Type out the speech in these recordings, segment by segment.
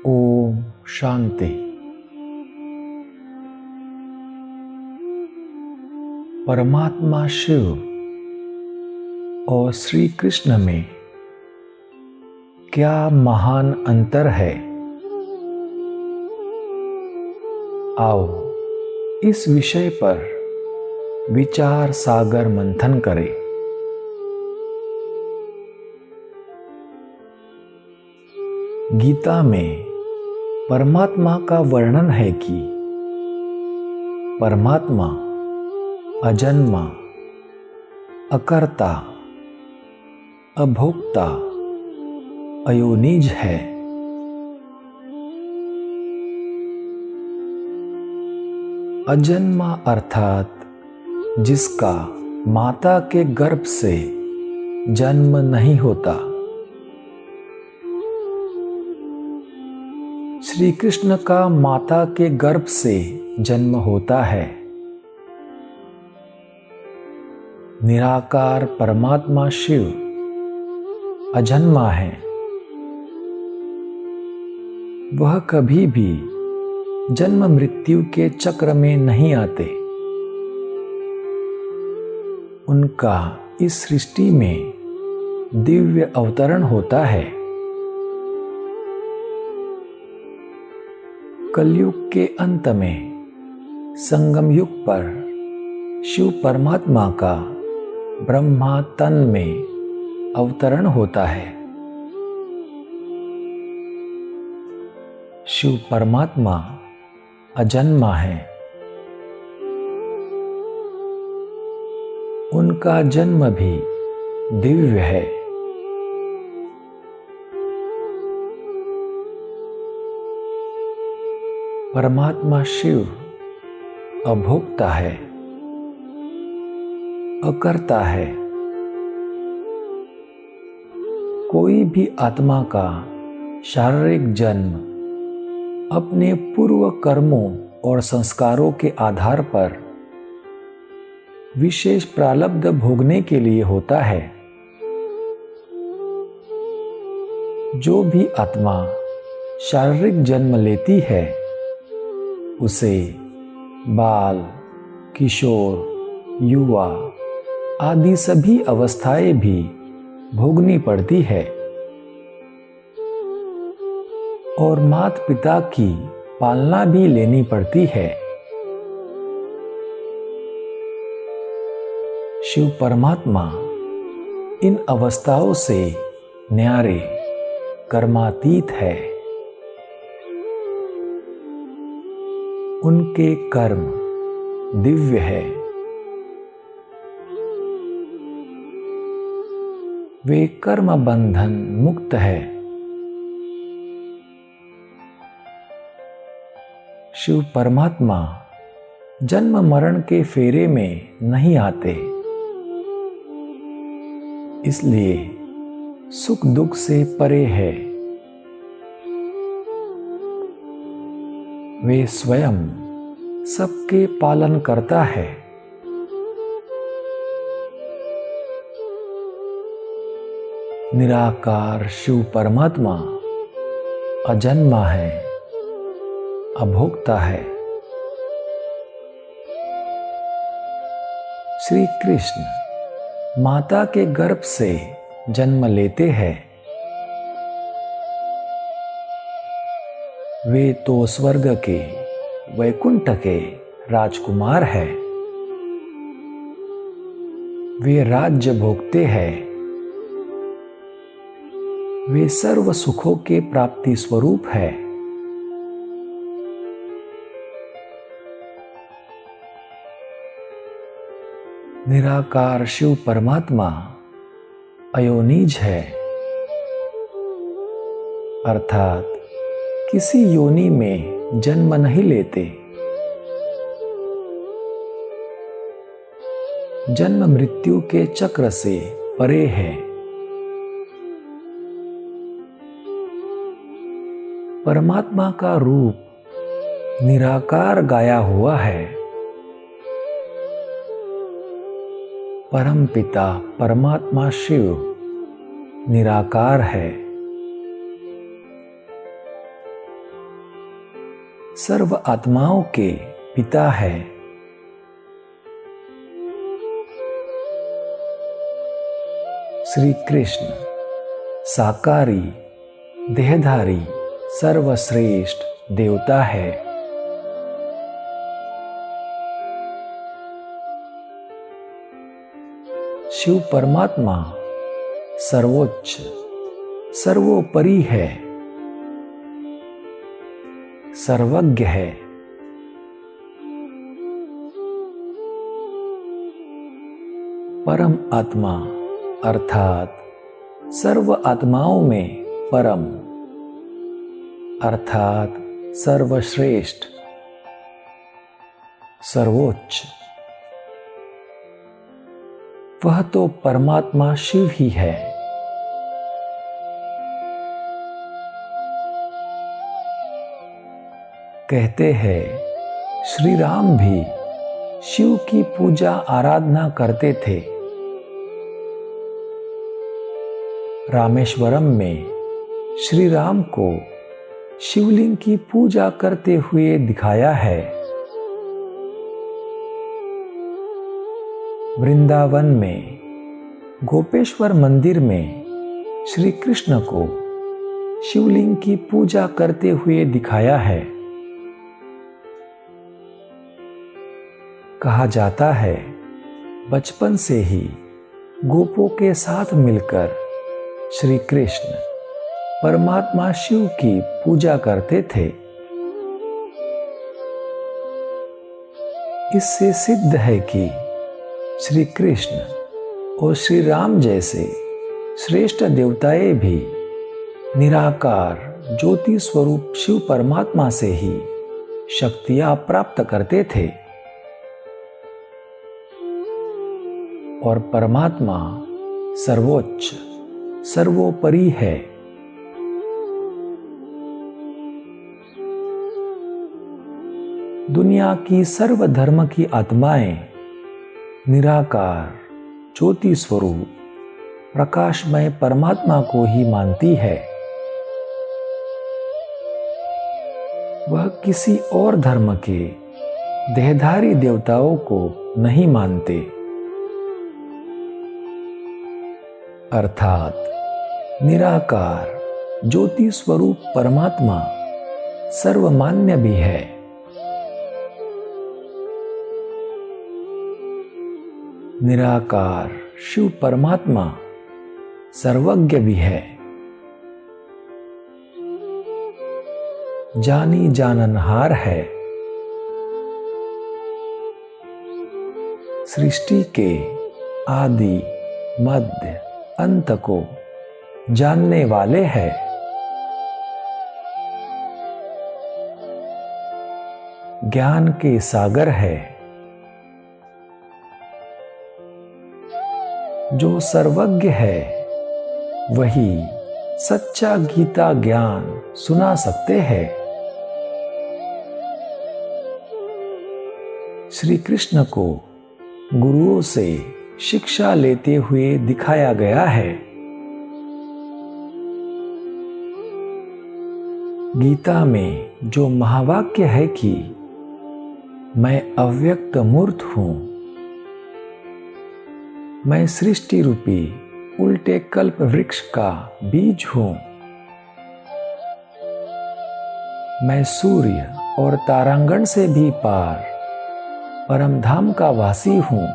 ओम शांति। परमात्मा शिव और श्री कृष्ण में क्या महान अंतर है। आओ इस विषय पर विचार सागर मंथन करें। गीता में परमात्मा का वर्णन है कि परमात्मा अजन्मा, अकर्ता, अभोक्ता, अयोनिज है। अजन्मा अर्थात जिसका माता के गर्भ से जन्म नहीं होता। श्री कृष्ण का माता के गर्भ से जन्म होता है। निराकार परमात्मा शिव अजन्मा है। वह कभी भी जन्म मृत्यु के चक्र में नहीं आते। उनका इस सृष्टि में दिव्य अवतरण होता है। कलयुग के अंत में संगम युग पर शिव परमात्मा का ब्रह्मा तन में अवतरण होता है। शिव परमात्मा अजन्मा है। उनका जन्म भी दिव्य है। परमात्मा शिव अभोक्ता है, अकर्ता है। कोई भी आत्मा का शारीरिक जन्म अपने पूर्व कर्मों और संस्कारों के आधार पर विशेष प्रारब्ध भोगने के लिए होता है। जो भी आत्मा शारीरिक जन्म लेती है उसे बाल, किशोर, युवा आदि सभी अवस्थाएं भी भोगनी पड़ती है और माता पिता की पालना भी लेनी पड़ती है। शिव परमात्मा इन अवस्थाओं से न्यारे, कर्मातीत है। उनके कर्म दिव्य है। वे कर्म बंधन मुक्त है। शिव परमात्मा जन्म मरण के फेरे में नहीं आते। इसलिए सुख दुख से परे है। वे स्वयं सबके पालन करता है। निराकार शिव परमात्मा अजन्मा है, अभोक्ता है। श्री कृष्ण माता के गर्भ से जन्म लेते हैं। वे तो स्वर्ग के, वैकुंठ के राजकुमार हैं। वे राज्य भोगते हैं। वे सर्व सुखों के प्राप्ति स्वरूप है। निराकार शिव परमात्मा अयोनिज है, अर्थात किसी योनि में जन्म नहीं लेते। जन्म मृत्यु के चक्र से परे है। परमात्मा का रूप निराकार गाया हुआ है। परमपिता परमात्मा शिव निराकार है। सर्व आत्माओं के पिता है। श्री कृष्ण साकारी देहधारी सर्वश्रेष्ठ देवता है। शिव परमात्मा सर्वोच्च सर्वोपरि है, सर्वज्ञ है। परम आत्मा अर्थात सर्व आत्माओं में परम अर्थात सर्वश्रेष्ठ सर्वोच्च, वह तो परमात्मा शिव ही है। कहते हैं श्री राम भी शिव की पूजा आराधना करते थे। रामेश्वरम में श्री राम को शिवलिंग की पूजा करते हुए दिखाया है। वृंदावन में गोपेश्वर मंदिर में श्री कृष्ण को शिवलिंग की पूजा करते हुए दिखाया है। कहा जाता है बचपन से ही गोपों के साथ मिलकर श्री कृष्ण परमात्मा शिव की पूजा करते थे। इससे सिद्ध है कि श्री कृष्ण और श्री राम जैसे श्रेष्ठ देवताएं भी निराकार ज्योति स्वरूप शिव परमात्मा से ही शक्तियां प्राप्त करते थे और परमात्मा सर्वोच्च सर्वोपरि है। दुनिया की सर्व धर्म की आत्माएं निराकार ज्योति स्वरूप प्रकाशमय परमात्मा को ही मानती है। वह किसी और धर्म के देहधारी देवताओं को नहीं मानते, अर्थात निराकार ज्योति स्वरूप परमात्मा सर्वमान्य भी है। निराकार शिव परमात्मा सर्वज्ञ भी है। जानी जाननहार है। सृष्टि के आदि मध्य अंत को जानने वाले हैं। ज्ञान के सागर है। जो सर्वज्ञ है वही सच्चा गीता ज्ञान सुना सकते हैं। श्री कृष्ण को गुरुओं से शिक्षा लेते हुए दिखाया गया है। गीता में जो महावाक्य है कि मैं अव्यक्त मूर्त हूं, मैं सृष्टि रूपी उल्टे कल्प वृक्ष का बीज हूं, मैं सूर्य और तारांगण से भी पार परम धाम का वासी हूं,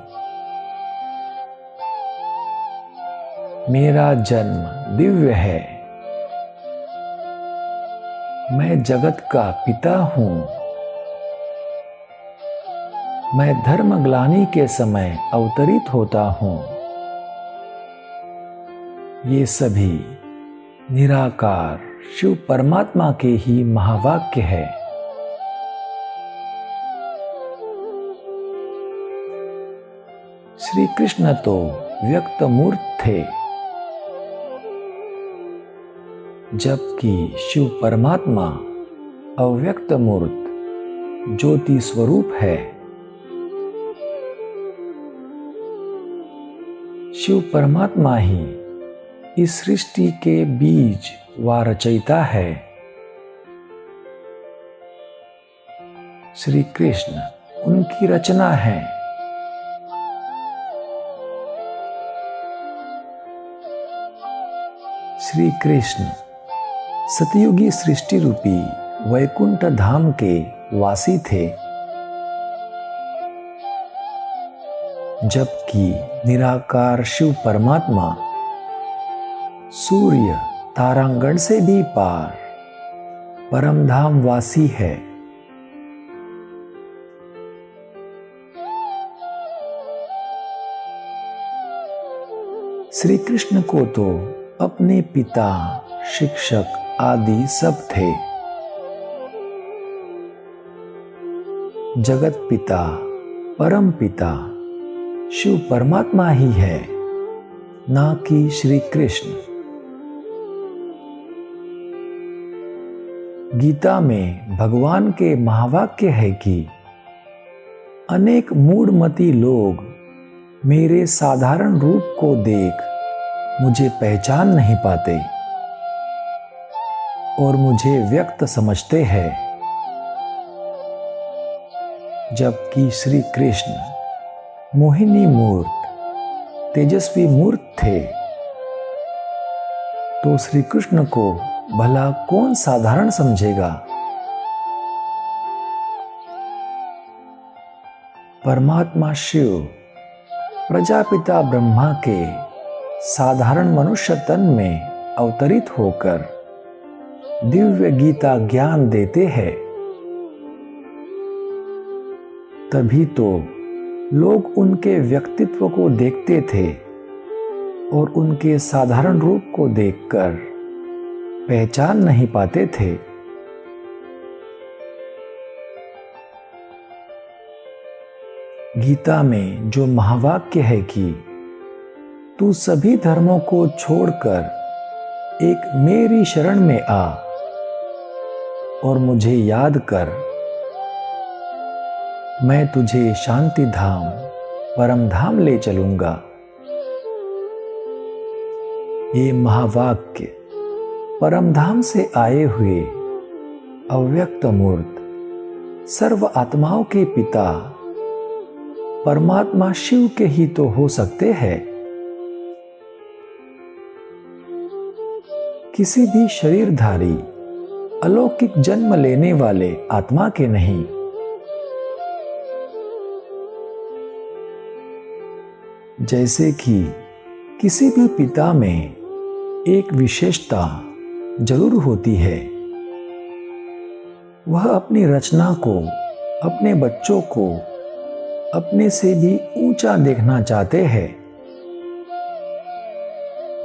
मेरा जन्म दिव्य है, मैं जगत का पिता हूं, मैं धर्मग्लानि के समय अवतरित होता हूं। ये सभी निराकार शिव परमात्मा के ही महावाक्य है। श्री कृष्ण तो व्यक्त मूर्त थे, जबकि शिव परमात्मा अव्यक्त मूर्त ज्योति स्वरूप है। शिव परमात्मा ही इस सृष्टि के बीज व रचयिता है। श्री कृष्ण उनकी रचना है। श्री कृष्ण सतयुगी सृष्टि रूपी वैकुंठ धाम के वासी थे, जबकि निराकार शिव परमात्मा सूर्य तारांगण से भी पार परम धाम वासी है। श्री कृष्ण को तो अपने पिता, शिक्षक आदि सब थे। जगत पिता, परम पिता शिव परमात्मा ही है, ना कि श्री कृष्ण। गीता में भगवान के महावाक्य है कि अनेक मूढ़मती लोग मेरे साधारण रूप को देख मुझे पहचान नहीं पाते और मुझे व्यक्त समझते हैं, जबकि श्री कृष्ण मोहिनी मूर्त, तेजस्वी मूर्त थे। तो श्री कृष्ण को भला कौन साधारण समझेगा? परमात्मा शिव प्रजापिता ब्रह्मा के साधारण मनुष्य तन में अवतरित होकर दिव्य गीता ज्ञान देते हैं। तभी तो लोग उनके व्यक्तित्व को देखते थे और उनके साधारण रूप को देखकर पहचान नहीं पाते थे। गीता में जो महावाक्य है कि तू सभी धर्मों को छोड़कर एक मेरी शरण में आ और मुझे याद कर, मैं तुझे शांति धाम, परम धाम ले चलूंगा। ये महावाक्य परम धाम से आए हुए अव्यक्त मूर्त, सर्व आत्माओं के पिता परमात्मा शिव के ही तो हो सकते हैं। किसी भी शरीरधारी अलौकिक जन्म लेने वाले आत्मा के नहीं। जैसे कि किसी भी पिता में एक विशेषता जरूर होती है, वह अपनी रचना को, अपने बच्चों को अपने से भी ऊंचा देखना चाहते हैं।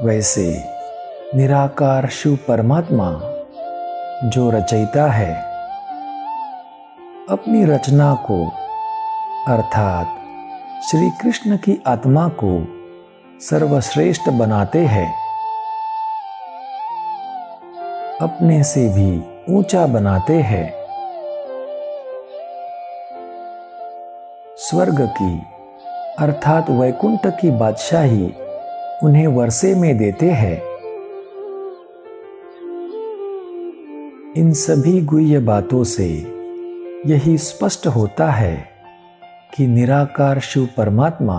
वैसे निराकार शिव परमात्मा जो रचयिता है, अपनी रचना को अर्थात श्री कृष्ण की आत्मा को सर्वश्रेष्ठ बनाते हैं, अपने से भी ऊंचा बनाते हैं। स्वर्ग की अर्थात वैकुंठ की बादशाही उन्हें वर्षे में देते हैं। इन सभी गुह्य बातों से यही स्पष्ट होता है कि निराकार शिव परमात्मा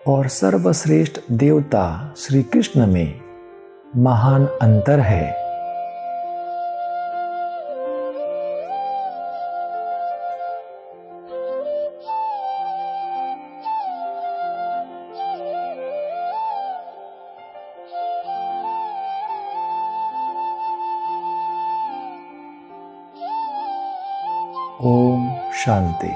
और सर्वश्रेष्ठ देवता श्री कृष्ण में महान अंतर है। ओम शांति।